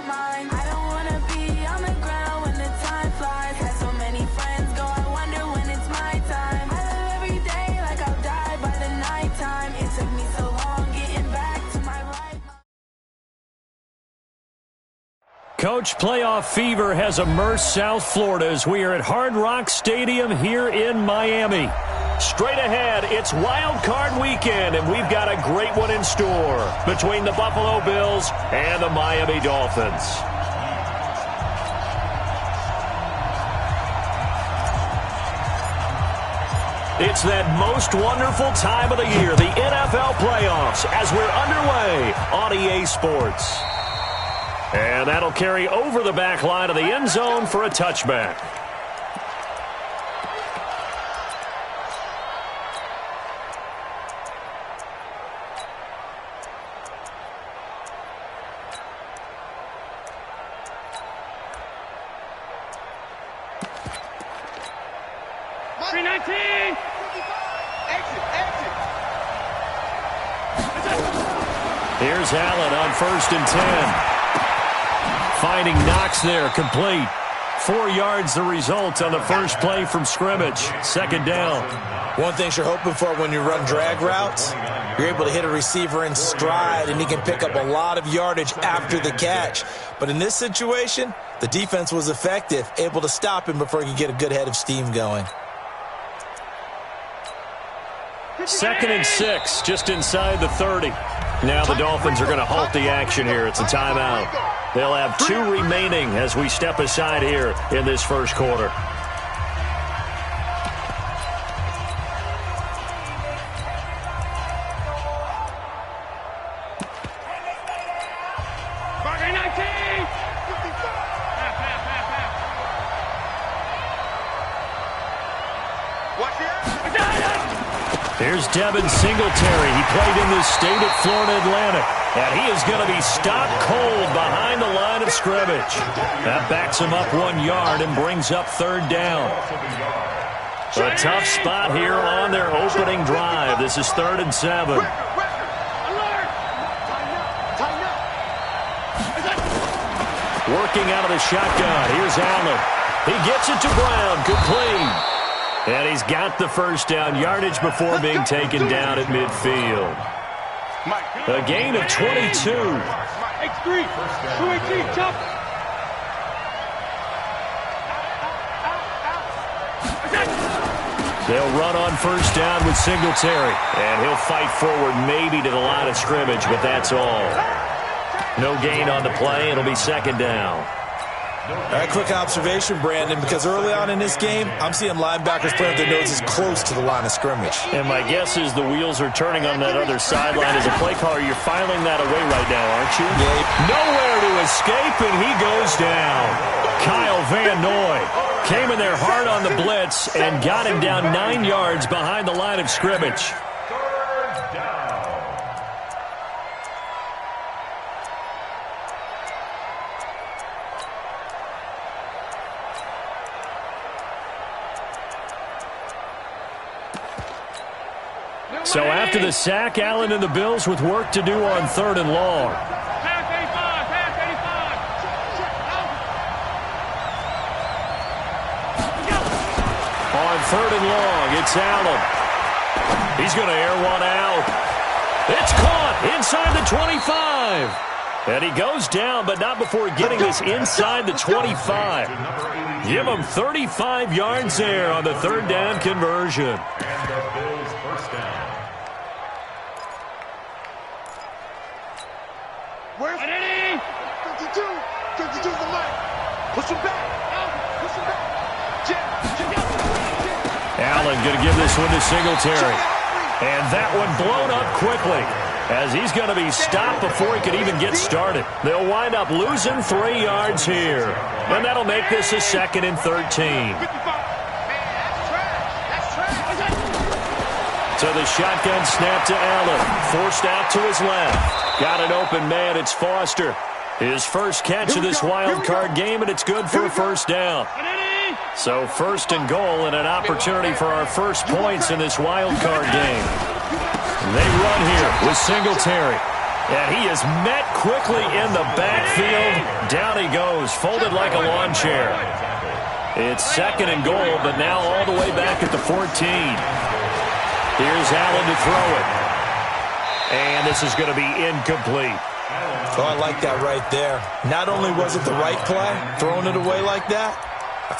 right mind. I don't wanna be on the ground when the time flies. Had so many friends go, I wonder when it's my time. I live every day like I'll die by the nighttime. It took me so long getting back to my right mind. Coach, playoff fever has immersed South Florida as we are at Hard Rock Stadium here in Miami. Straight ahead, it's Wild Card Weekend, and we've got a great one in store between the Buffalo Bills and the Miami Dolphins. It's that most wonderful time of the year, the NFL playoffs, as we're underway on EA Sports. And that'll carry over the back line of the end zone for a touchback. Here's Allen on 1st and 10. Finding Knox there, complete. 4 yards the result on the first play from scrimmage. Second down. One thing you're hoping for when you run drag routes, you're able to hit a receiver in stride, and he can pick up a lot of yardage after the catch. But in this situation, the defense was effective, able to stop him before he could get a good head of steam going. 2nd and 6, just inside the 30. Now the Dolphins are going to halt the action here. It's a timeout. They'll have 2 remaining as we step aside here in this first quarter. Here's Devin Singletary. He played in this state at Florida Atlantic. And he is going to be stopped cold behind the line of scrimmage. That backs him up 1 yard and brings up 3rd down. A tough spot here on their opening drive. This is 3rd and 7. Working out of the shotgun. Here's Allen. He gets it to Brown. Complete. And he's got the first down, yardage before being taken down at midfield. A gain of 22. They'll run on 1st down with Singletary. And he'll fight forward maybe to the line of scrimmage, but that's all. No gain on the play. It'll be 2nd down. A quick observation, Brandon, because early on in this game, I'm seeing linebackers playing with their noses close to the line of scrimmage. And my guess is the wheels are turning on that other sideline. As a play caller, you're filing that away right now, aren't you? Yeah. Nowhere to escape, and he goes down. Kyle Van Noy came in there hard on the blitz and got him down 9 yards behind the line of scrimmage. So after the sack, Allen and the Bills with work to do on 3rd and long. On 3rd and long, it's Allen. He's going to air one out. It's caught inside the 25. And he goes down, but not before getting this inside the 25. Give him 35 yards there on the 3rd down conversion. Where's 52? 52's the line. Push him back. Push him back. Allen going to give this one to Singletary. And that one blown up quickly as he's going to be stopped before he could even get started. They'll wind up losing 3 yards here. And that'll make this a 2nd and 13. So the shotgun snap to Allen. Forced out to his left. Got an open man. It's Foster. His first catch of this wild card game, and it's good for a 1st down. So 1st and goal and an opportunity for our first points in this wild card game. They run here with Singletary. And he is met quickly in the backfield. Down he goes, folded like a lawn chair. It's 2nd and goal, but now all the way back at the 14. Here's Allen to throw it. And this is going to be incomplete. Oh, I like that right there. Not only was it the right play, throwing it away like that,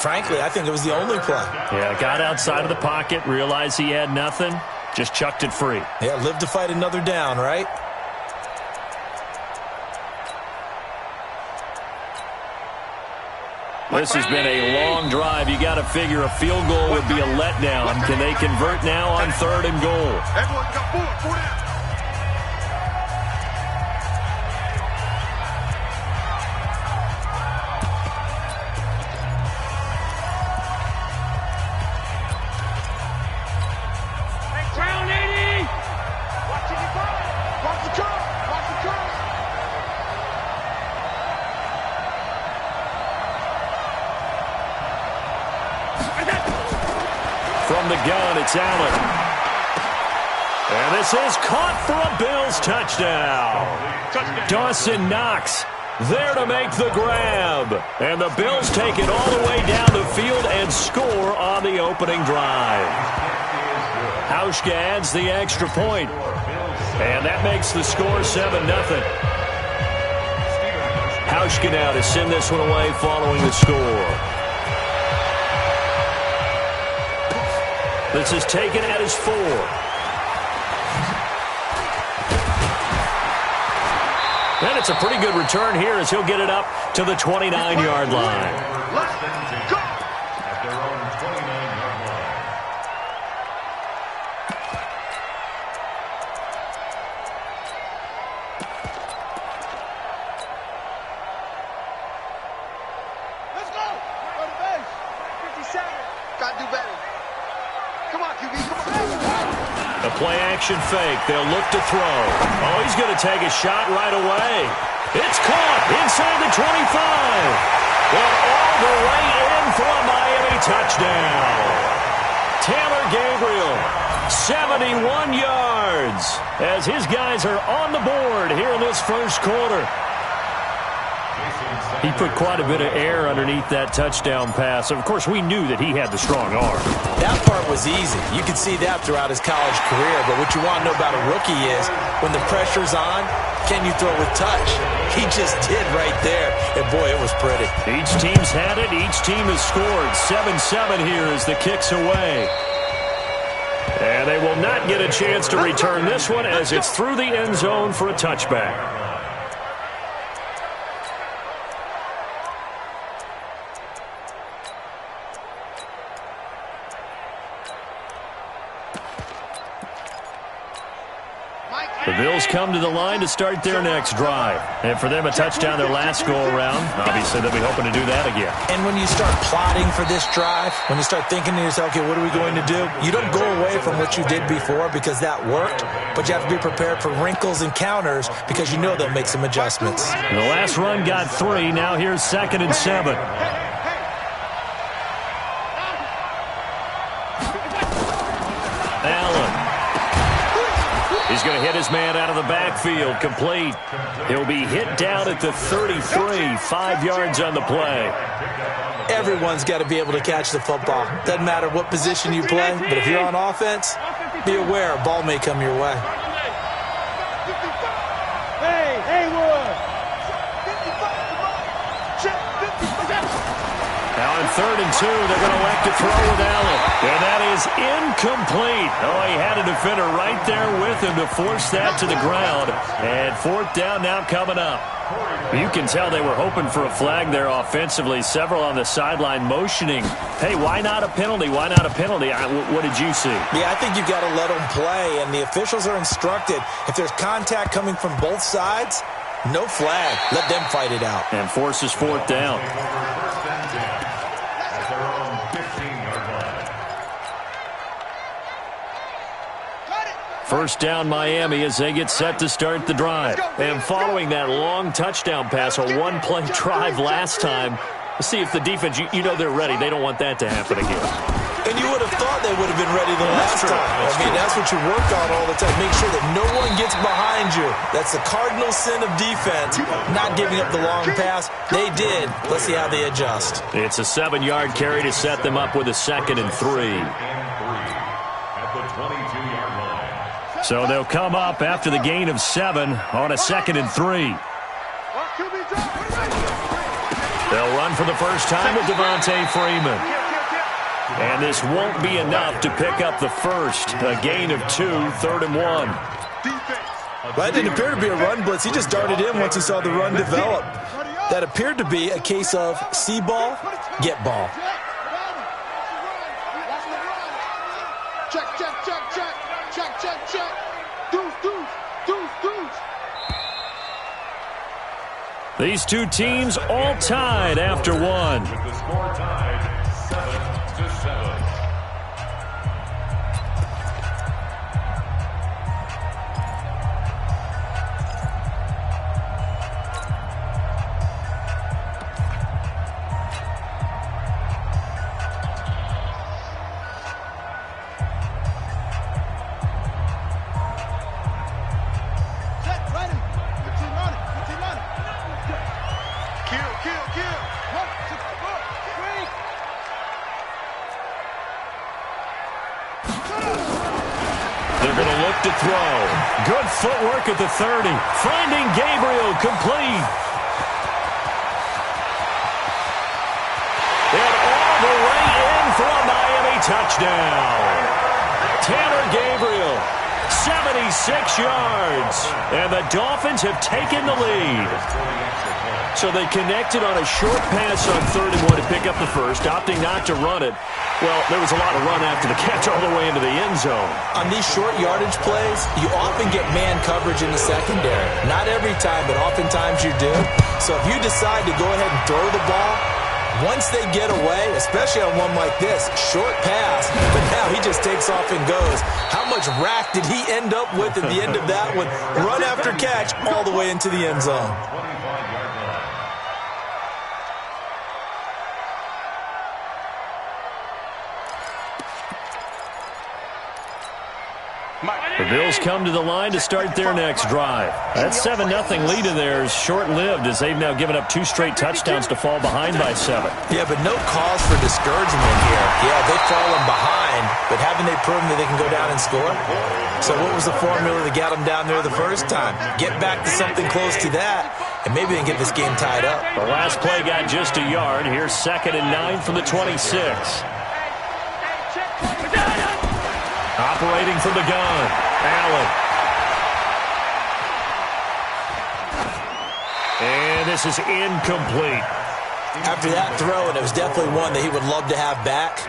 frankly, I think it was the only play. Yeah, got outside of the pocket, realized he had nothing, just chucked it free. Yeah, live to fight another down, right? This has been a long drive. You got to figure a field goal would be a letdown. Can they convert now on 3rd and goal? Everyone got four down. Ground 80! Watch it, watch the curve. Watch the curve. From the gun, it's Allen. And this is caught for a Bills touchdown. Dawson Knox there to make the grab. And the Bills take it all the way down the field and score on the opening drive. Hauschka adds the extra point. And that makes the score 7-0. Hauschka now to send this one away following the score. This is taken at his 4. And it's a pretty good return here as he'll get it up to the 29-yard line. Let's go. At their own 29-yard line. Let's go. Go to base. 57. Got to do better. Come on, QB. Come on. A play-action fake. They'll look to throw. Oh, he's going to take a shot right away. It's caught inside the 25. And all the way in for a Miami touchdown. Taylor Gabriel, 71 yards, as his guys are on the board here in this first quarter. He put quite a bit of air underneath that touchdown pass. Of course, we knew that he had the strong arm. That part was easy. You could see that throughout his college career. But what you want to know about a rookie is when the pressure's on, can you throw with touch? He just did right there. And, boy, it was pretty. Each team's had it. Each team has scored. 7-7 here as the kick's away. And they will not get a chance to return this one as it's through the end zone for a touchback. The Bills come to the line to start their next drive. And for them, a touchdown their last go-around. Obviously, they'll be hoping to do that again. And when you start plotting for this drive, when you start thinking to yourself, okay, what are we going to do? You don't go away from what you did before because that worked, but you have to be prepared for wrinkles and counters because you know they'll make some adjustments. And the last run got 3. Now here's 2nd and 7. He's going to hit his man out of the backfield, complete. He'll be hit down at the 33, 5 yards on the play. Everyone's got to be able to catch the football. Doesn't matter what position you play, but if you're on offense, be aware a ball may come your way. Hey, Haywood. Now on 3rd and 2, they're going to elect to throw with Allen. And that is incomplete. Oh, he had a defender right there with him to force that to the ground. And 4th down now coming up. You can tell they were hoping for a flag there offensively. Several on the sideline motioning. Hey, why not a penalty? Why not a penalty? What did you see? Yeah, I think you've got to let them play. And the officials are instructed, if there's contact coming from both sides, no flag. Let them fight it out. And forces 4th down. First down Miami as they get set to start the drive. And following that long touchdown pass, a one-play drive last time, let's see if the defense, you know they're ready. They don't want that to happen again. And you would have thought they would have been ready the last time. I mean, that's what you work on all the time. Make sure that no one gets behind you. That's the cardinal sin of defense, not giving up the long pass. They did. Let's see how they adjust. It's a 7-yard carry to set them up with a 2nd and 3. At the 22-yard line. So they'll come up after the gain of 7 on a 2nd and 3. They'll run for the first time with Devontae Freeman. And this won't be enough to pick up the first. A gain of 2, 3rd and 1. That didn't appear to be a run blitz. He just darted in once he saw the run develop. That appeared to be a case of see ball, get ball. Check, check, check, check, check, check, check. Deuce, deuce, deuce, deuce. These two teams all tied after 1. With the score tied 7-7. To throw. Good footwork at the 30. Finding Gabriel, complete. And all the way in for a Miami touchdown. Tanner Gabriel, 76 yards. And the Dolphins have taken the lead. So they connected on a short pass on 3rd and 1 to pick up the first, opting not to run it. Well, there was a lot of run after the catch all the way into the end zone. On these short yardage plays, you often get man coverage in the secondary. Not every time, but oftentimes you do. So if you decide to go ahead and throw the ball, once they get away, especially on one like this, short pass, but now he just takes off and goes. How much rack did he end up with at the end of that one? Run after catch all the way into the end zone. The Bills come to the line to start their next drive. That 7-0 lead in there is short-lived as they've now given up 2 straight touchdowns to fall behind by 7. Yeah, but no cause for discouragement here. Yeah, they've fallen behind, but haven't they proven that they can go down and score? So what was the formula that got them down there the first time? Get back to something close to that, and maybe they can get this game tied up. The last play got just a yard. Here's 2nd and 9 from the 26. Operating from the gun, Allen. And this is incomplete. After that throw, and it was definitely one that he would love to have back,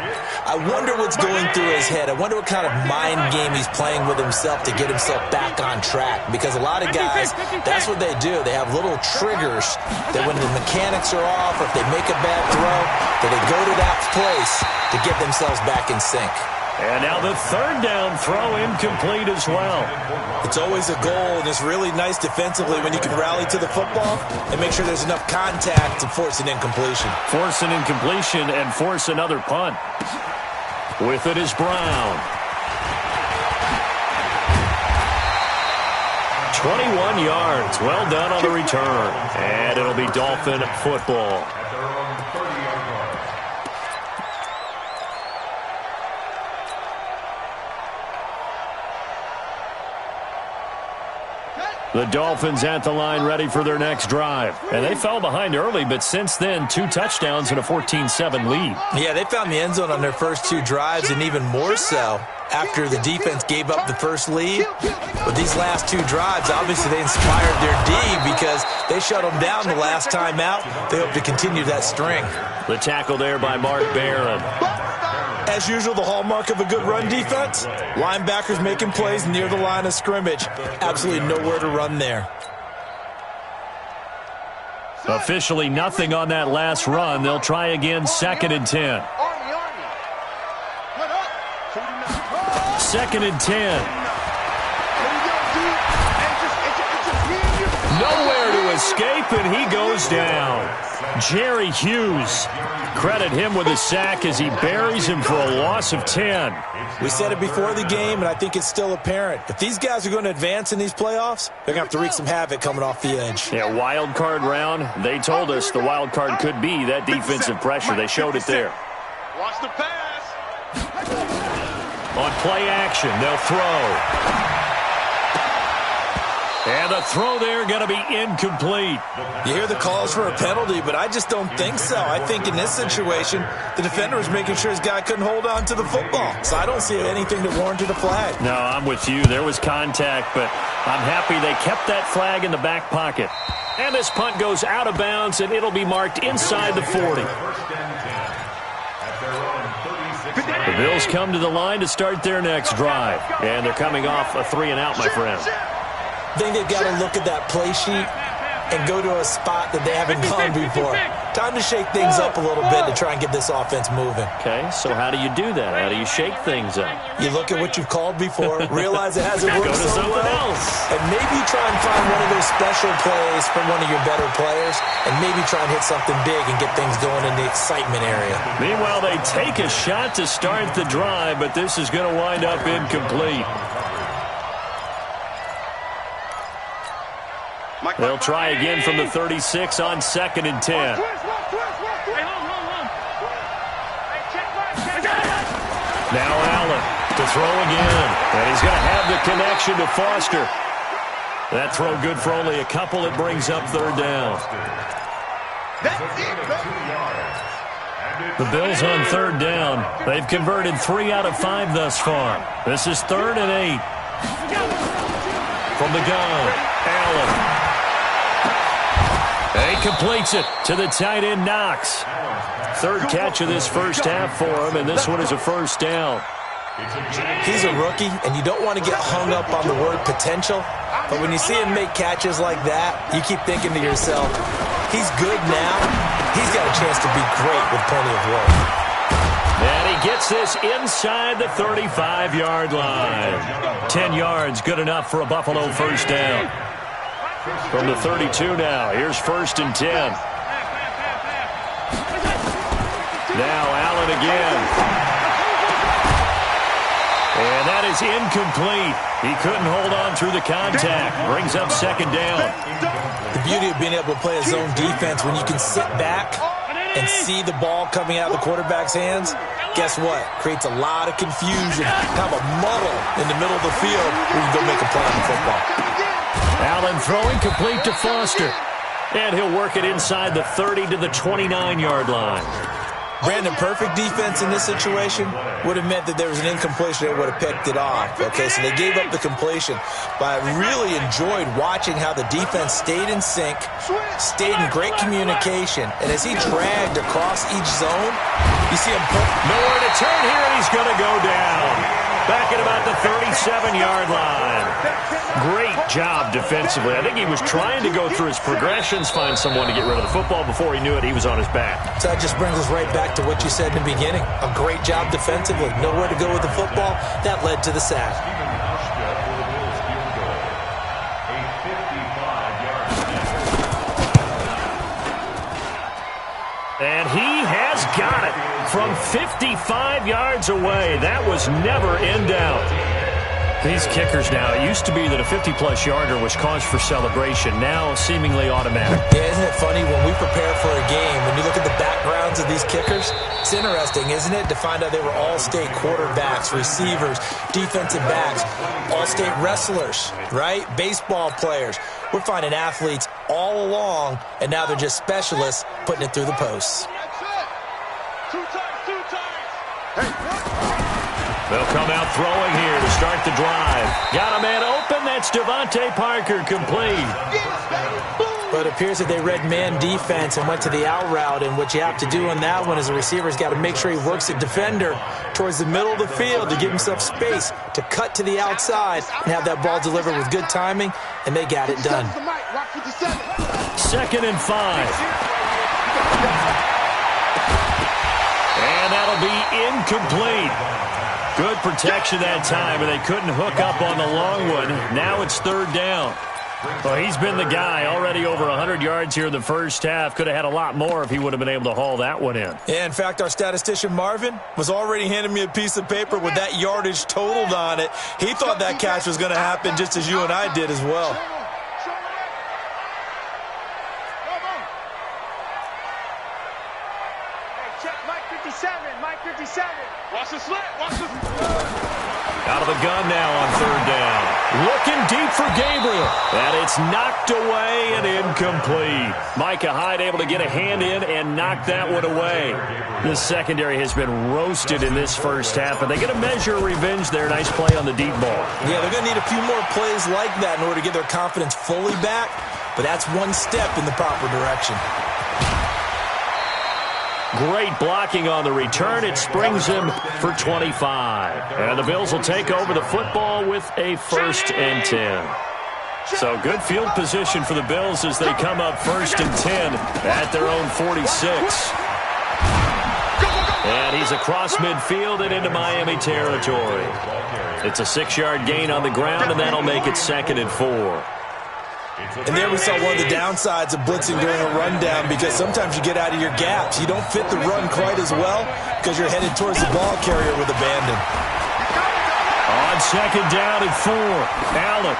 I wonder what's going through his head. I wonder what kind of mind game he's playing with himself to get himself back on track. Because a lot of guys, that's what they do. They have little triggers that when the mechanics are off or if they make a bad throw, that they go to that place to get themselves back in sync. And now the 3rd down throw incomplete as well. It's always a goal, and it's really nice defensively when you can rally to the football and make sure there's enough contact to force an incompletion. Force an incompletion and force another punt. With it is Brown. 21 yards. Well done on the return. And it'll be Dolphin football. At their own 30-yard line. The Dolphins at the line ready for their next drive. And they fell behind early, but since then, 2 touchdowns and a 14-7 lead. Yeah, they found the end zone on their first 2 drives, and even more so after the defense gave up the first lead. But these last 2 drives, obviously they inspired their D because they shut them down the last time out. They hope to continue that string. The tackle there by Mark Barron. As usual, the hallmark of a good run defense, linebackers making plays near the line of scrimmage. Absolutely nowhere to run there. Officially nothing on that last run. They'll try again, 2nd and 10. 2nd and 10. Nowhere to escape, and he goes down. Jerry Hughes. Credit him with a sack as he buries him for a loss of 10. We said it before the game, and I think it's still apparent. If these guys are going to advance in these playoffs, they're going to have to wreak some havoc coming off the edge. Yeah, wild card round. They told us the wild card could be that defensive pressure. They showed it there. Watch the pass. On play action, they'll throw. And the throw there going to be incomplete. You hear the calls for a penalty, but I just don't think so. I think in this situation, the defender was making sure his guy couldn't hold on to the football. So I don't see anything that warranted a flag. No, I'm with you. There was contact, but I'm happy they kept that flag in the back pocket. And this punt goes out of bounds, and it'll be marked inside the 40. The Bills come to the line to start their next drive. And they're coming off a 3-and-out, my friend. I think they've got to look at that play sheet and go to a spot that they haven't gone before. Time to shake things up a little bit to try and get this offense moving. Okay, so how do you do that? How do you shake things up? You look at what you've called before, realize it hasn't worked so well, and maybe try and find one of those special plays from one of your better players, and maybe try and hit something big and get things going in the excitement area. Meanwhile, they take a shot to start the drive, but this is going to wind up incomplete. They'll try again from the 36 on 2nd and 10. Now Allen to throw again. And he's going to have the connection to Foster. That throw good for only a couple. It brings up 3rd down. The Bills on 3rd down. They've converted 3 out of 5 thus far. This is 3rd and 8. From the gun, Allen. He completes it to the tight end, Knox. 3rd catch of this first half for him, and this one is a 1st down. He's a rookie, and you don't want to get hung up on the word potential, but when you see him make catches like that, you keep thinking to yourself, he's good now. He's got a chance to be great with plenty of work. And he gets this inside the 35-yard line. 10 yards, good enough for a Buffalo 1st down. From the 32 now, here's 1st and 10. Now Allen again. And that is incomplete. He couldn't hold on through the contact. Brings up 2nd down. The beauty of being able to play a zone defense when you can sit back and see the ball coming out of the quarterback's hands, guess what? Creates a lot of confusion. Have a muddle in the middle of the field where you can go make a play on the football. Allen throwing complete to Foster. And he'll work it inside the 30 to the 29-yard line. Brandon, perfect defense in this situation would have meant that there was an incompletion. They would have picked it off. Okay, so they gave up the completion. But I really enjoyed watching how the defense stayed in sync, stayed in great communication. And as he dragged across each zone, you see him put nowhere to turn here, and he's going to go down. Back at about the 37-yard line. Great job defensively. I think he was trying to go through his progressions, find someone to get rid of the football. Before he knew it, he was on his back. So that just brings us right back to what you said in the beginning. A great job defensively. Nowhere to go with the football. That led to the sack. And he has got it from 55 yards away. That was never in doubt. These kickers now, it used to be that a 50-plus yarder was cause for celebration. Now, seemingly automatic. Yeah, isn't it funny when we prepare for a game, when you look at the backgrounds of these kickers, it's interesting, isn't it, to find out they were all-state quarterbacks, receivers, defensive backs, all-state wrestlers, right? Baseball players. We're finding athletes all along, and now they're just specialists putting it through the posts. Two times. They'll come out throwing here to start the drive. Got a man open. That's Devontae Parker, complete. But it appears that they read man defense and went to the out route, and what you have to do on that one is the receiver's got to make sure he works the defender towards the middle of the field to give himself space to cut to the outside and have that ball delivered with good timing, and they got it done. 2nd and 5. And that'll be incomplete. Good protection that time, and they couldn't hook up on the long one. Now it's 3rd down. Well, he's been the guy. Already over 100 yards here in the first half. Could have had a lot more if he would have been able to haul that one in. Yeah, in fact, our statistician Marvin was already handing me a piece of paper with that yardage totaled on it. He thought that catch was going to happen just as you and I did as well. Check Mike 57, Mike 57. Watch the slant, watch the... Out of the gun now on third down. Looking deep for Gabriel. And it's knocked away and incomplete. Micah Hyde able to get a hand in and knock that one away. The secondary has been roasted in this first half, but they get a measure of revenge there. Nice play on the deep ball. Yeah, they're going to need a few more plays like that in order to get their confidence fully back, but that's one step in the proper direction. Great blocking on the return. It springs him for 25. And the Bills will take over the football with a 1st and 10. So good field position for the Bills as they come up 1st and 10 at their own 46. And he's across midfield and into Miami territory. It's a 6-yard gain on the ground, and that'll make it 2nd and 4. And there we saw one of the downsides of blitzing during a rundown, because sometimes you get out of your gaps. You don't fit the run quite as well because you're headed towards the ball carrier with abandon. On 2nd down and 4, Allen.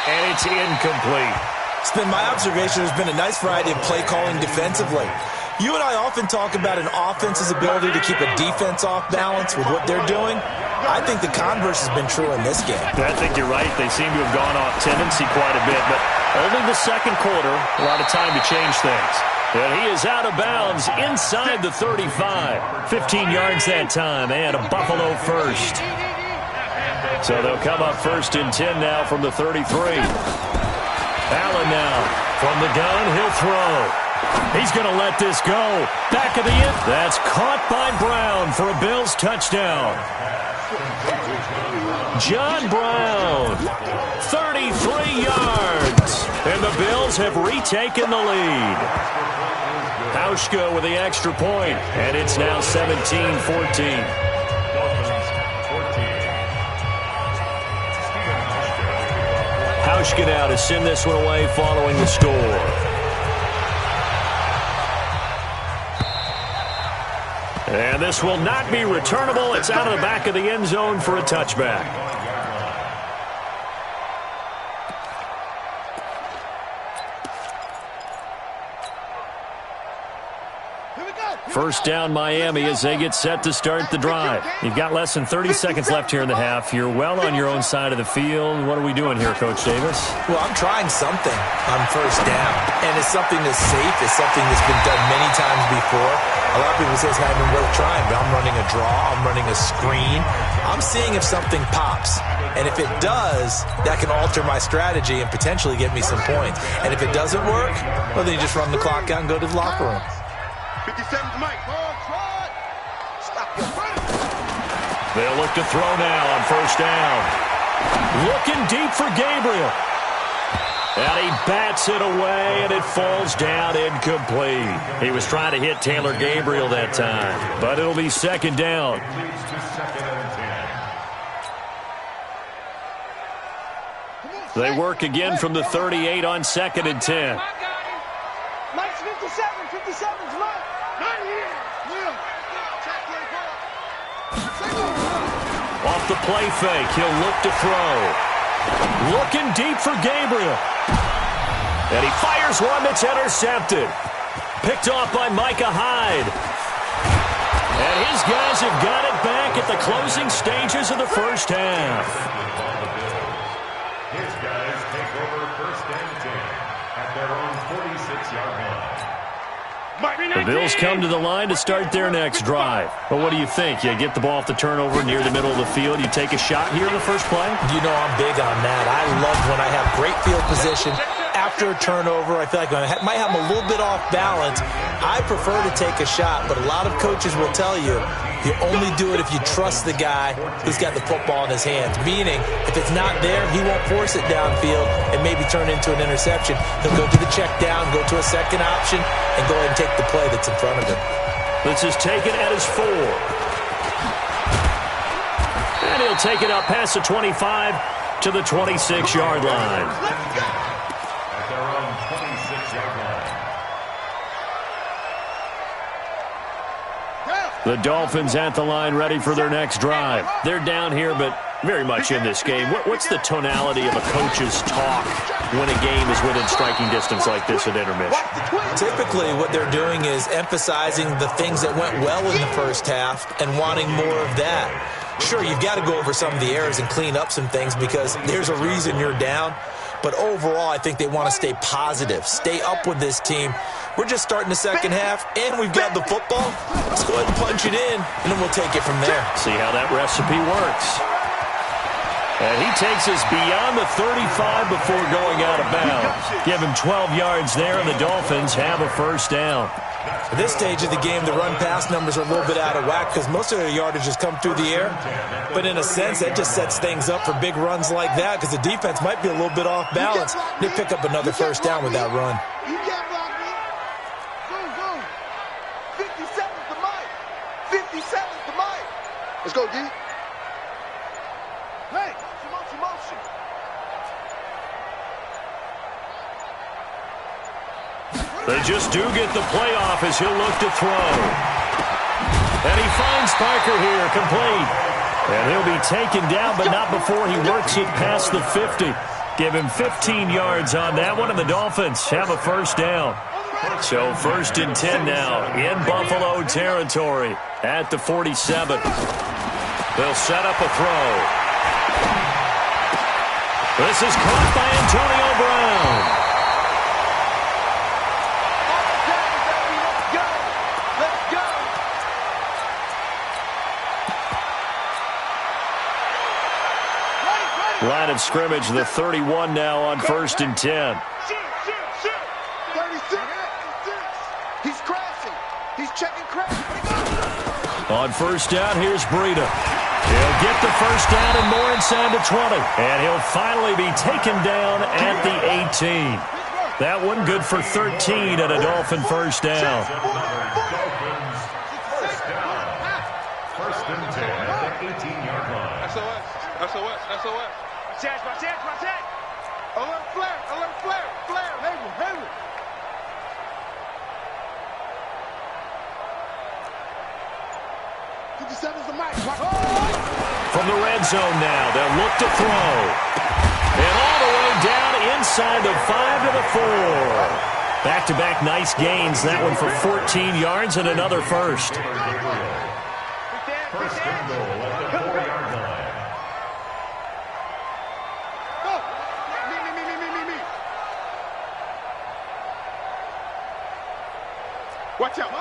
And it's incomplete. It's been my observation there's been a nice variety of play calling defensively. You and I often talk about an offense's ability to keep a defense off balance with what they're doing. I think the converse has been true in this game. I think you're right. They seem to have gone off tendency quite a bit, but only the second quarter, a lot of time to change things. And he is out of bounds inside the 35. 15 yards that time, and a Buffalo first. So they'll come up 1st and 10 now from the 33. Allen now from the gun. He'll throw. He's going to let this go. Back of the end. That's caught by Brown for a Bills touchdown. John Brown, 33 yards. And the Bills have retaken the lead. Hauschka with the extra point, and it's now 17-14. Hauschka now to send this one away following the score. And this will not be returnable. It's out of the back of the end zone for a touchback. First down Miami as they get set to start the drive. You've got less than 30 seconds left here in the half. You're well on your own side of the field. What are we doing here, Coach Davis? Well, I'm trying something on first down, and it's something that's safe. It's something that's been done many times before. A lot of people say it's not even worth trying, but I'm running a draw. I'm running a screen. I'm seeing if something pops. And if it does, that can alter my strategy and potentially get me some points. And if it doesn't work, well, then you just run the clock out and go to the locker room. 57's Mike. Stop your run. They'll look to throw now on first down. Looking deep for Gabriel. And he bats it away, and it falls down incomplete. He was trying to hit Taylor Gabriel that time, but it'll be 2nd down. They work again from the 38 on 2nd and 10. Mike's 57. 57's Mike. Right here. Off the play fake, he'll look to throw. Looking deep for Gabriel. And he fires one that's intercepted. Picked off by Micah Hyde. And his guys have got it back at the closing stages of the first half. His guys take over 1st and 10 at their own 46-yard line. The Bills come to the line to start their next drive. But what do you think? You get the ball off the turnover near the middle of the field. You take a shot here in the first play? You know I'm big on that. I love when I have great field position. After a turnover, I feel like I might have them a little bit off balance. I prefer to take a shot, but a lot of coaches will tell you you only do it if you trust the guy who's got the football in his hands. Meaning, if it's not there, he won't force it downfield and maybe turn it into an interception. He'll go to the check down, go to a second option, and go ahead and take the play that's in front of him. This is taken at his 4. And he'll take it up past the 25 to the 26-yard line. The Dolphins at the line ready for their next drive. They're down here, but very much in this game. What's the tonality of a coach's talk when a game is within striking distance like this at intermission? Typically, what they're doing is emphasizing the things that went well in the first half and wanting more of that. Sure, you've got to go over some of the errors and clean up some things because there's a reason you're down. But overall, I think they want to stay positive, stay up with this team. We're just starting the second half, and we've got the football. Let's go ahead and punch it in, and then we'll take it from there. See how that recipe works. And he takes us beyond the 35 before going out of bounds. Give him 12 yards there, and the Dolphins have a first down. At this stage of the game, the run-pass numbers are a little bit out of whack because most of their yardage has come through the air. But in a sense, that just sets things up for big runs like that because the defense might be a little bit off balance. They pick up another first down with that run. You can't block me. Go. 57's the mic. 57's the mic. Let's go, D. Hey, motion. They just do get the playoff as he'll look to throw. And he finds Parker here, complete. And he'll be taken down, but not before he works it past the 50. Give him 15 yards on that one, and the Dolphins have a first down. So 1st and 10 now in Buffalo territory at the 47. They'll set up a throw. This is caught by Antonio Brown. Line of scrimmage, the 31 now on 1st and 10. 36. He's crashing. He's checking crash. On first down, here's Breida. He'll get the first down and more inside the 20. And he'll finally be taken down at the 18. That one good for 13 and a Dolphin first down. First and 10 at the 18-yard line. SOS. Watch out. Alert flare. Hayward. 57's the mic. From the red zone now, they'll look to throw. And all the way down inside the 5 to the 4. Back-to-back nice gains. That one for 14 yards and another first. First and goal at the 4-yard line. Watch out.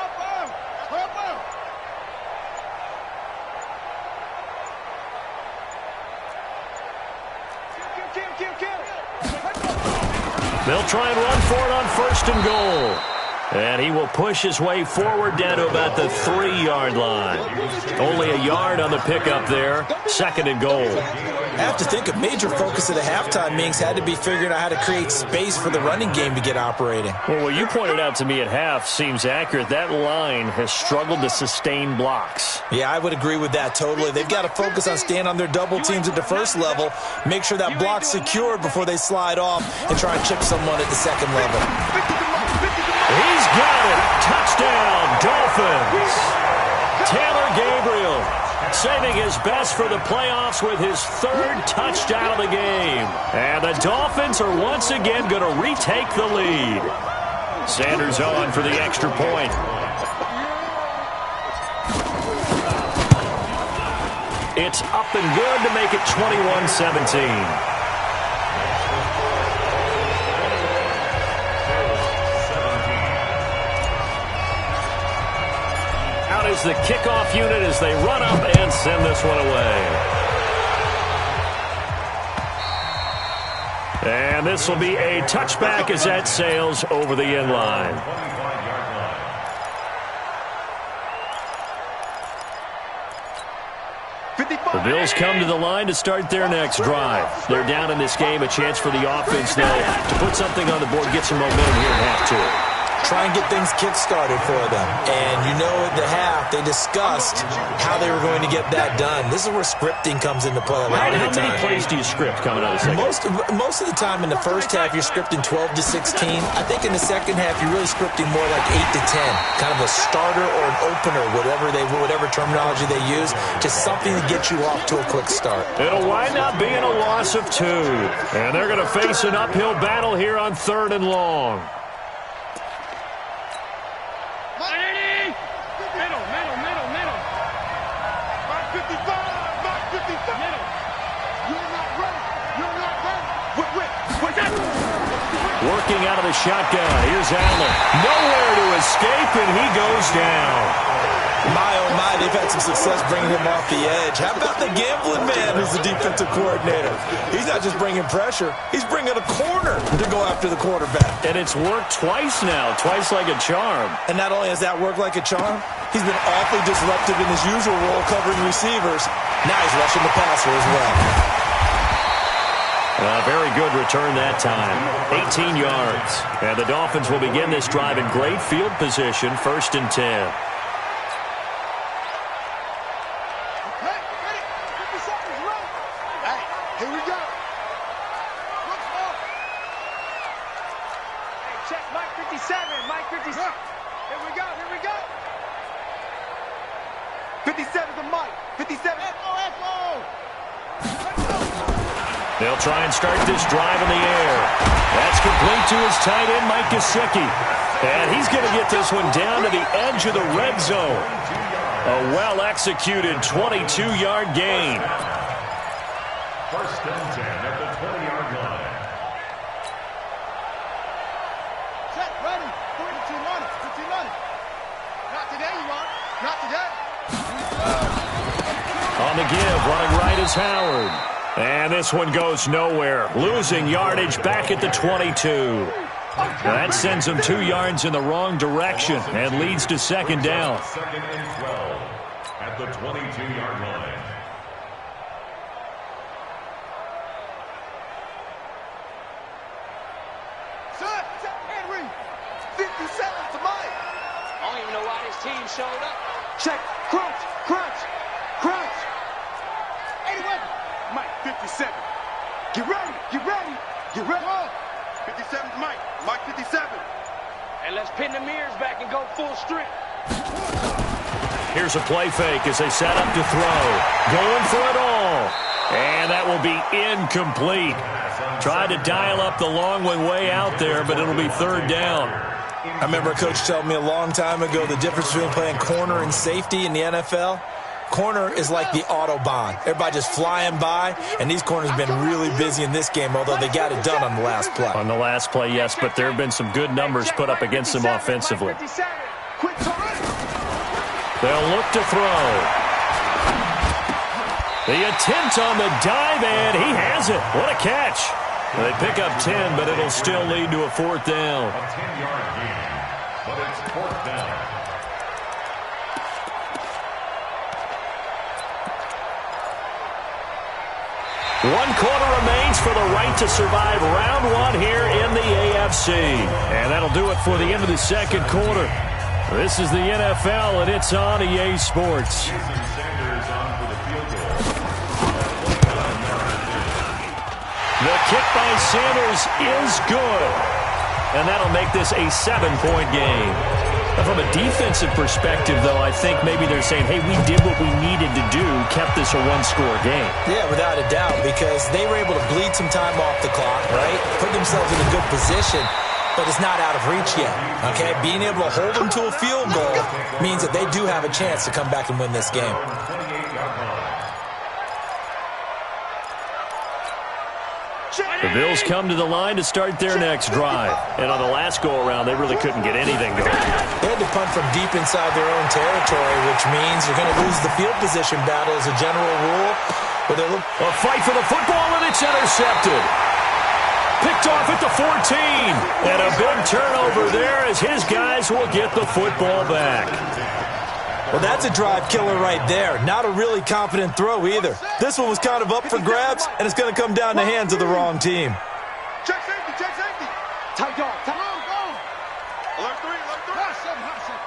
They'll try and run for it on 1st and goal. And he will push his way forward down to about the 3-yard line. Only a yard on the pickup there. 2nd and goal. I have to think a major focus of the halftime meetings had to be figuring out how to create space for the running game to get operating. Well, what you pointed out to me at half seems accurate. That line has struggled to sustain blocks. Yeah, I would agree with that totally. They've got to focus on staying on their double teams at the first level, make sure that block's secured before they slide off and try and chip someone at the second level. He's got it. Touchdown, Dolphins. Taylor Gabriel saving his best for the playoffs with his 3rd touchdown of the game. And the Dolphins are once again going to retake the lead. Sanders on for the extra point. It's up and good to make it 21-17. Is the kickoff unit as they run up and send this one away. And this will be a touchback as that sails over the end line. The Bills come to the line to start their next drive. They're down in this game. A chance for the offense, though, to put something on the board, get some momentum here in half 2. try and get things kick-started for them. And you know at the half, they discussed how they were going to get that done. This is where scripting comes into play a lot of the time. How many plays do you script coming out of the second? Most of the time in the first half, you're scripting 12 to 16. I think in the second half, you're really scripting more like 8 to 10. Kind of a starter or an opener, whatever terminology they use. Just something to get you off to a quick start. It'll wind up being a loss of 2. And they're going to face an uphill battle here on 3rd and long. Working out of the shotgun. Here's Allen. Nowhere to escape, and he goes down. My, oh my, they've had some success bringing him off the edge. How about the gambling man who's the defensive coordinator? He's not just bringing pressure. He's bringing a corner to go after the quarterback. And it's worked twice now, twice like a charm. And not only has that worked like a charm, he's been awfully disruptive in his usual role covering receivers. Now he's rushing the passer as well. A very good return that time. 18 yards. And the Dolphins will begin this drive in great field position, 1st and 10. They'll try and start this drive in the air. That's complete to his tight end, Mike Gesicki. And he's going to get this one down to the edge of the red zone. A well-executed 22-yard gain. 1st and 10 at the 20-yard line. Check, ready. 42 money. 15 money. Not today, you want. Not today. On the give, running right is Howard. And this one goes nowhere. Losing yardage back at the 22. That sends them 2 yards in the wrong direction and leads to 2nd down. 2nd and 12 at the 22-yard line. Son, Henry. 57 to Mike. I don't even know why this team showed up. Check. Crunch. Crunch. Crunch. 81. Mike, 57. Get ready. Get ready. Get ready. 57's Mike. Mike, 57. And let's pin the mirrors back and go full strength. Here's a play fake as they set up to throw. Going for it all. And that will be incomplete. Tried to dial up the long one way out there, but it'll be 3rd down. I remember a coach telling me a long time ago the difference between playing corner and safety in the NFL. Corner is like the Autobahn. Everybody just flying by, and these corners have been really busy in this game, although they got it done on the last play. On the last play, yes, but there have been some good numbers put up against them offensively. They'll look to throw. The attempt on the dive, and he has it. What a catch. They pick up 10, but it'll still lead to a 4th down. A 10-yard gain, but it's 4th down. One quarter remains for the right to survive round 1 here in the AFC. And that'll do it for the end of the 2nd quarter. This is the NFL, and it's on EA Sports. The kick by Sanders is good. And that'll make this a 7-point game. Now, from a defensive perspective, though, I think maybe they're saying, hey, we did what we needed to do, kept this a 1-score game. Yeah, without a doubt, because they were able to bleed some time off the clock, right? Put themselves in a good position, but it's not out of reach yet, okay? Being able to hold them to a field goal means that they do have a chance to come back and win this game. The Bills come to the line to start their next drive. And on the last go-around, they really couldn't get anything going. They had to punt from deep inside their own territory, which means you're going to lose the field position battle as a general rule. But a fight for the football, and it's intercepted. Picked off at the 14. And a big turnover there as his guys will get the football back. Well, that's a drive killer right there. Not a really confident throw either. This one was kind of up for grabs, and it's going to come down the hands of the wrong team. Check safety, check safety. Tight dog, tight dog, go. Alert 3, alert 3. Hot seven, hot seven.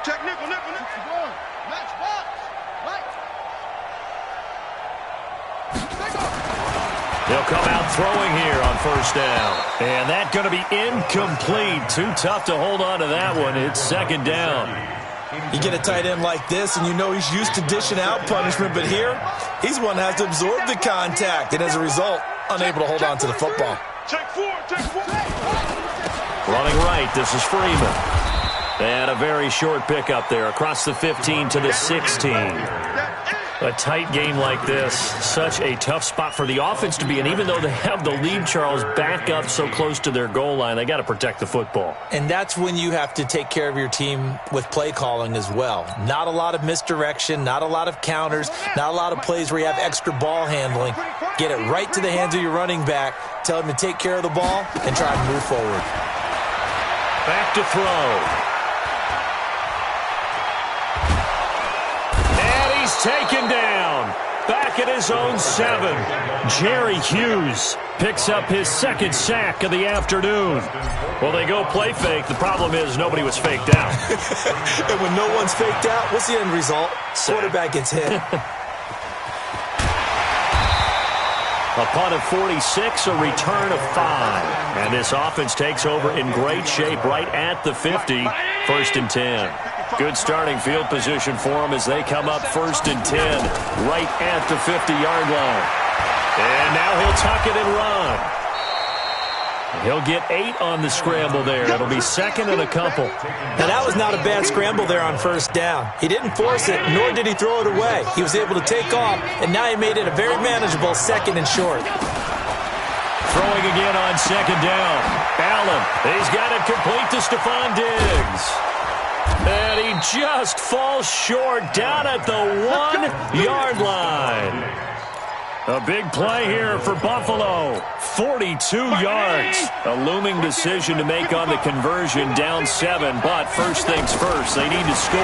Check nickel, nickel, nickel. 61. Match box. Right. They'll come out throwing here on first down. And that's going to be incomplete. Too tough to hold on to that one. It's second down. You get a tight end like this, and you know he's used to dishing out punishment, but here, he's one that has to absorb the contact, and as a result, unable to hold on to the football. Check 4, check 4. Running right, this is Freeman. And a very short pickup there across the 15 to the 16. A tight game like this, such a tough spot for the offense to be in. Even though they have the lead, Charles, back up so close to their goal line, they got to protect the football. And that's when you have to take care of your team with play calling as well. Not a lot of misdirection, not a lot of counters, not a lot of plays where you have extra ball handling. Get it right to the hands of your running back, tell him to take care of the ball, and try to move forward. Back to throw. Taken down. Back at his own 7. Jerry Hughes picks up his second sack of the afternoon. Well, they go play fake. The problem is nobody was faked out. And when no one's faked out, what's the end result? Quarterback gets hit. A punt of 46, a return of 5. And this offense takes over in great shape right at the 50. First and 10. Good starting field position for them as they come up first and 10 right at the 50-yard line. And now he'll tuck it and run. He'll get 8 on the scramble there. It'll be second and a couple. Now, that was not a bad scramble there on first down. He didn't force it, nor did he throw it away. He was able to take off, and now he made it a very manageable second and short. Throwing again on second down. Allen, he's got it complete to Stephon Diggs. And he just falls short down at the 1-yard line. A big play here for Buffalo. 42 yards. A looming decision to make on the conversion, down 7. But first things first, they need to score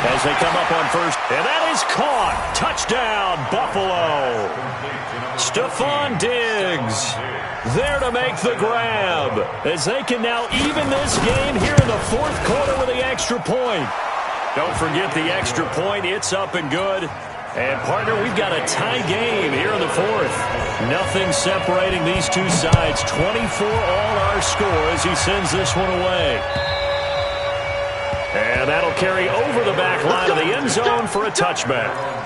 as they come up on first. And that is caught. Touchdown, Buffalo. Stephon Diggs there to make the grab as they can now even this game here in the fourth quarter with the extra point. Don't forget the extra point. It's up and good. And, partner, we've got a tie game here in the fourth. Nothing separating these two sides. 24 all our score as he sends this one away. And that'll carry over the back line of the end zone for a touchback.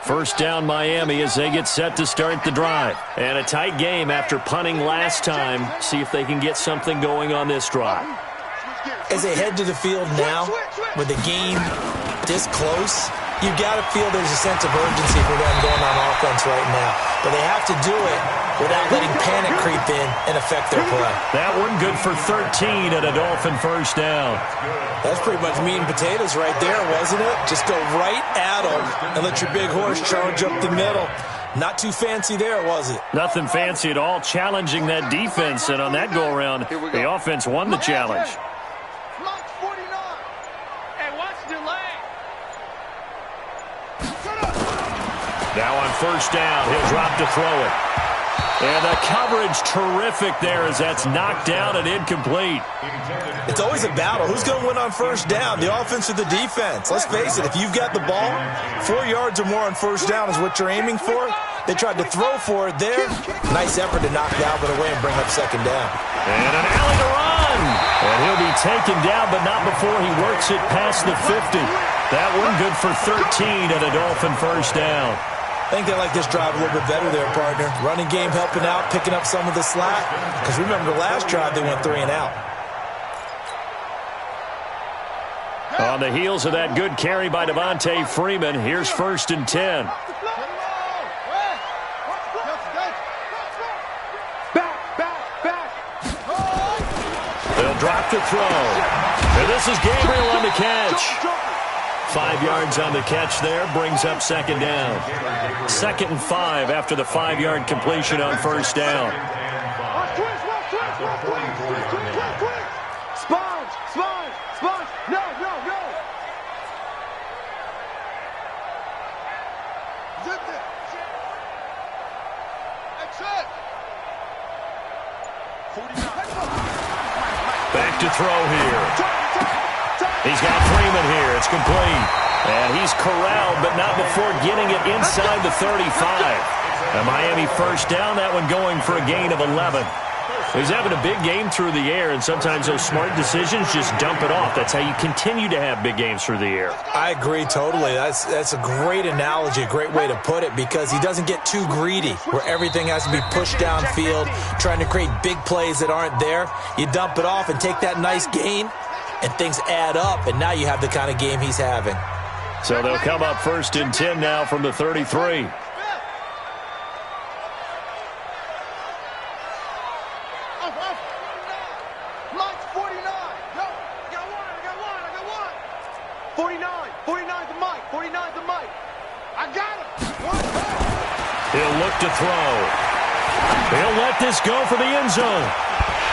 First down Miami as they get set to start the drive. And a tight game after punting last time. See if they can get something going on this drive. As they head to the field now, with the game this close, you've got to feel there's a sense of urgency for them going on offense right now. But they have to do it without letting panic creep in and affect their play. That one good for 13 at a Dolphin first down. That's pretty much meat and potatoes right there, wasn't it? Just go right at them and let your big horse charge up the middle. Not too fancy there, was it? Nothing fancy at all, challenging that defense. And on that go-around, the offense won the challenge. Now on first down, he'll drop to throw it. And the coverage terrific there as that's knocked down and incomplete. It's always a battle. Who's going to win on first down, the offense or the defense? Let's face it, if you've got the ball, 4 yards or more on first down is what you're aiming for. They tried to throw for it there. Nice effort to knock Dalvin away and bring up second down. And an alley to run. And he'll be taken down, but not before he works it past the 50. That one good for 13 at a Dolphin first down. I think they like this drive a little bit better there, partner. Running game helping out, picking up some of the slack. Because remember, the last drive they went 3 and out. On the heels of that good carry by Devontae Freeman, here's first and 10. They'll drop to throw. And this is Gabriel on the catch. 5 yards on the catch there, brings up second down. 2nd and 5 after the 5-yard completion on first down. throw here. He's got Freeman here. It's complete. And he's corralled, but not before getting it inside the 35. A Miami first down, that one going for a gain of 11. He's having a big game through the air, and sometimes those smart decisions just dump it off. That's how you continue to have big games through the air. I agree totally. That's a great analogy, a great way to put it, because he doesn't get too greedy where everything has to be pushed downfield, trying to create big plays that aren't there. You dump it off and take that nice gain, and things add up, and now you have the kind of game he's having. So they'll come up 1st and 10 now from the 33. Mike's 49. Go. I got one. 49 to Mike. 49 to Mike. I got him. He'll look to throw. He'll let this go for the end zone.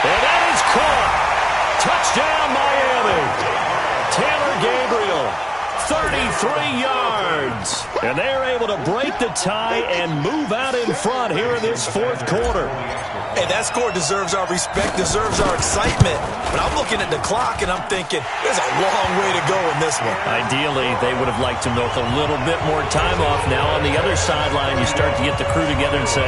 And that is caught. Touchdown, Miami. Taylor Gabriel. 33 yards. And they're able to break the tie and move out in front here in this fourth quarter. Hey, that score deserves our respect, deserves our excitement. But I'm looking at the clock, and I'm thinking, there's a long way to go in this one. Ideally, they would have liked to milk a little bit more time off. Now on the other sideline, you start to get the crew together and say,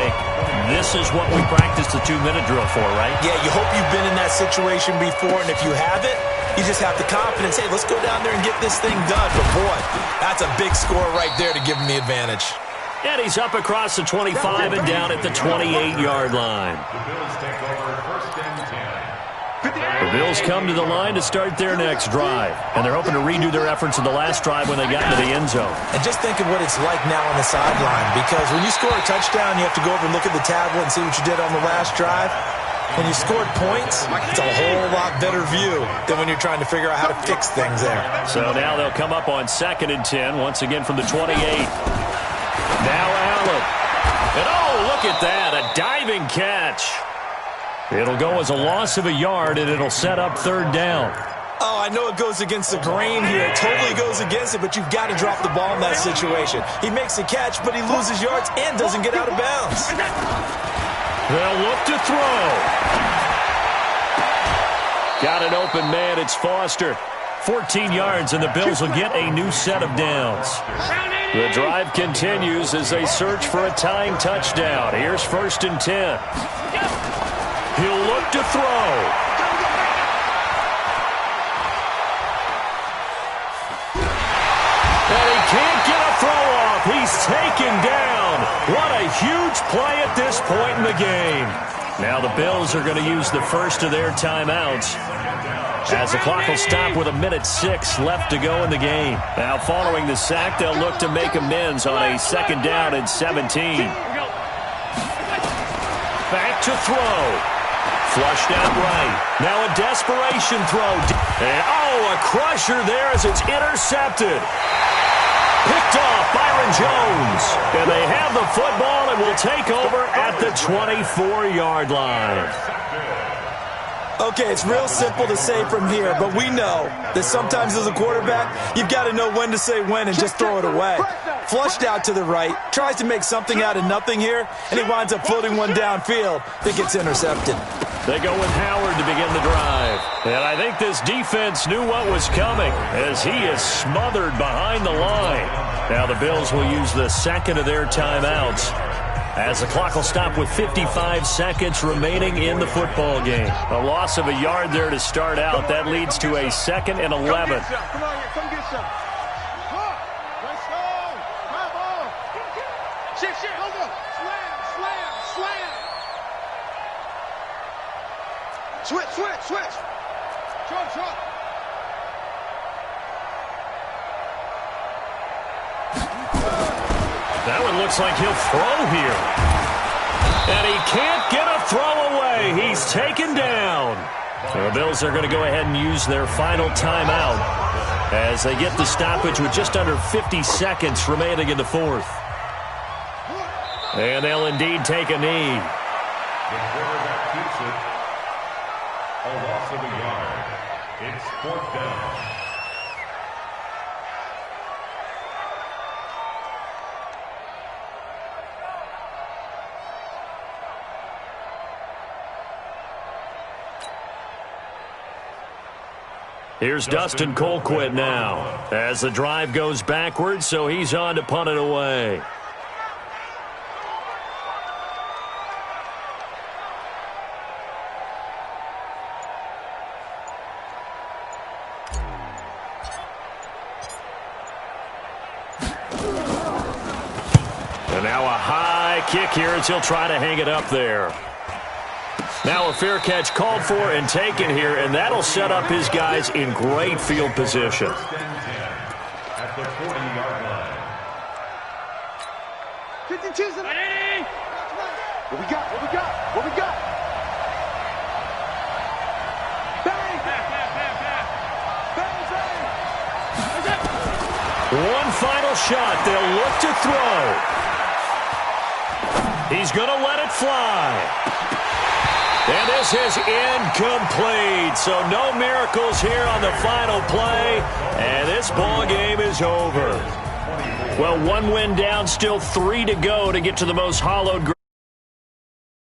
this is what we practiced the 2-minute drill for, right? Yeah, you hope you've been in that situation before, and if you haven't, you just have the confidence, hey, let's go down there and get this thing done. But, boy, that's a big score right there to give him the advantage. And he's up across the 25 and down at the 28-yard line. The Bills take over 1st and 10. The Bills come to the line to start their next drive. And they're hoping to redo their efforts in the last drive when they got into the end zone. And just think of what it's like now on the sideline, because when you score a touchdown, you have to go over and look at the tablet and see what you did on the last drive. When you scored points, it's a whole lot better view than when you're trying to figure out how to fix things there. So now they'll come up on 2nd and 10, once again from the 28. Now Allen. And oh, look at that, a diving catch. It'll go as a loss of a yard, and it'll set up 3rd down. Oh, I know it goes against the grain here. It totally goes against it, but you've got to drop the ball in that situation. He makes a catch, but he loses yards and doesn't get out of bounds. They'll look to throw. Got an open man. It's Foster. 14 yards, and the Bills will get a new set of downs. The drive continues as they search for a tying touchdown. Here's 1st and 10. He'll look to throw. And he can't get a throw off. He's taken down. What a huge play at this point in the game. Now the Bills are going to use the first of their timeouts, as the clock will stop with 1:06 left to go in the game. Now following the sack, they'll look to make amends on a 2nd down and 17. Back to throw. Flushed out right. Now a desperation throw. And, oh, a crusher there as it's intercepted. Picked off Byron Jones. And they have the football and will take over at the 24-yard line. Okay, it's real simple to say from here, but we know that sometimes as a quarterback, you've got to know when to say when and just throw it away. Flushed out to the right, tries to make something out of nothing here, and he winds up floating one downfield that gets intercepted. They go with Howard to begin the drive. And I think this defense knew what was coming as he is smothered behind the line. Now the Bills will use the 2nd of their timeouts, as the clock will stop with 55 seconds remaining in the football game. A loss of a yard there to start out. That leads to a 2nd and 11. Come on here, come get some. Let's go. Come on. Shit. Hold on. Slam. Switch. Truck. That one looks like he'll throw here. And he can't get a throw away. He's taken down. So the Bills are going to go ahead and use their final timeout as they get the stoppage with just under 50 seconds remaining in the fourth. And they'll indeed take a knee. The quarterback keeps it. A loss of a yard. It's 4th down. Here's Dustin Colquitt now as the drive goes backwards, so he's on to punt it away. And now a high kick here as he'll try to hang it up there. Now a fair catch called for and taken here, and that'll set up his guys in great field position. At the 40-yard line. 52. What we got? What we got? What we got? Bang! Bang, bang! One final shot. They'll look to throw. He's going to let it fly. And this is incomplete, so no miracles here on the final play, and this ball game is over. Well, one win down, still 3 to go to get to the most hollowed